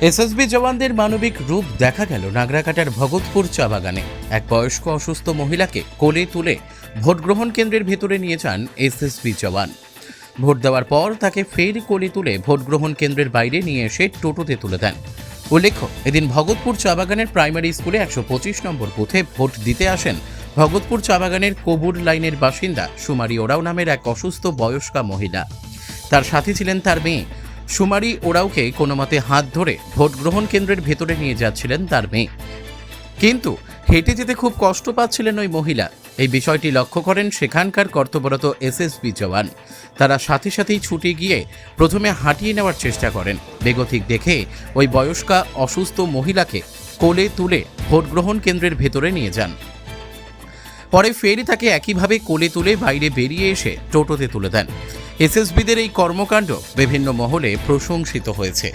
SSB জওয়ানদের মানবিক রূপ দেখা গেল নাগরাকাটার ভগতপুর চা বাগানে। এক বয়স্ক অসুস্থ মহিলাকে কোলে তুলে ভোট গ্রহণ কেন্দ্রের ভেতরে নিয়ে যান এসএসবি জওয়ান। ভোট দেওয়ার পর তাকে ফের কোলে তুলে ভোট গ্রহণ কেন্দ্রের বাইরে নিয়ে এসে টোটোতে তুলে দেন। উল্লেখ্য, এদিন ভগতপুর চা বাগানের প্রাইমারি স্কুলে 125 নম্বর বুথে ভোট দিতে আসেন ভগতপুর চা বাগানের কবুর লাইনের বাসিন্দা সুমারি ওরাও নামের এক অসুস্থ বয়স্কা মহিলা। তার সাথে ছিলেন তার মেয়ে। সুমারি ওরাওকে কোনো মতে হাত ধরে ভোট গ্রহণ কেন্দ্রের ভেতরে নিয়ে যাচ্ছিলেন তার মেয়ে, কিন্তু হেঁটে যেতে খুব কষ্ট পাচ্ছিলেন ওই মহিলা। এই বিষয়টি লক্ষ্য করেন সেখানকার কর্তব্যরত এসএসবি জওয়ান। তারা সাথে সাথেই ছুটে গিয়ে প্রথমে হাঁটিয়ে নেওয়ার চেষ্টা করেন। বেগতিক দেখে ওই বয়স্কা অসুস্থ মহিলাকে কোলে তুলে ভোট গ্রহণ কেন্দ্রের ভেতরে নিয়ে যান। পরে ফের তাকে একইভাবে কোলে তুলে বাইরে বেরিয়ে এসে টোটোতে তুলে দেন। এসএসবিদের এই কর্মকাণ্ড বিভিন্ন মহলে প্রশংসিত হয়েছে।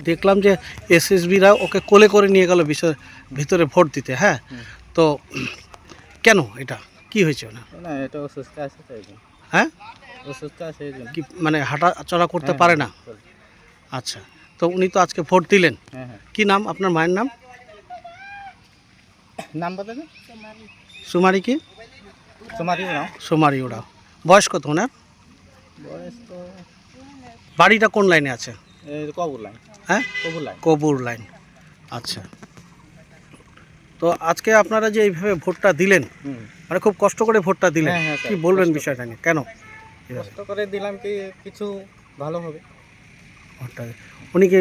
দেখলাম যে এসএসবিরা ওকে কোলে করে নিয়ে গেল ভিতরে ভোট দিতে। হ্যাঁ, তো কেন এটা কি হয়েছে না? না, এটা অসুস্থ আছে তাই জন্য। হ্যাঁ, অসুস্থ আছে এই জন্য। কি মানে হাঁটা চলা করতে হ্যাঁ, পারে না? চলে। আচ্ছা, তো উনি তো আজকে ভোট দিলেন। হ্যাঁ হ্যাঁ, কি নাম আপনার মায়ের নাম? নাম বলতে সুমারি কি? তোমারই নাম। সুমারি ওরাও। বয়স কত ওনার? বয়স তো বাড়িটা কোন লাইনে আছে? এই কবুর লাইন। হ্যাঁ, কবুর লাইন। কবুর লাইন। আচ্ছা, তো আজকে আপনারা যে এইভাবে ভোটটা দিলেন, হুম, মানে খুব কষ্ট করে ভোটটা দিলেন, হ্যাঁ, হ্যাঁ, স্যার, কি বলবেন কষ্ট। বিষয়টা নিয়ে? কেন কষ্ট করে দিলাম কি কিছু ভালো হবে। ভোটটা উনি কি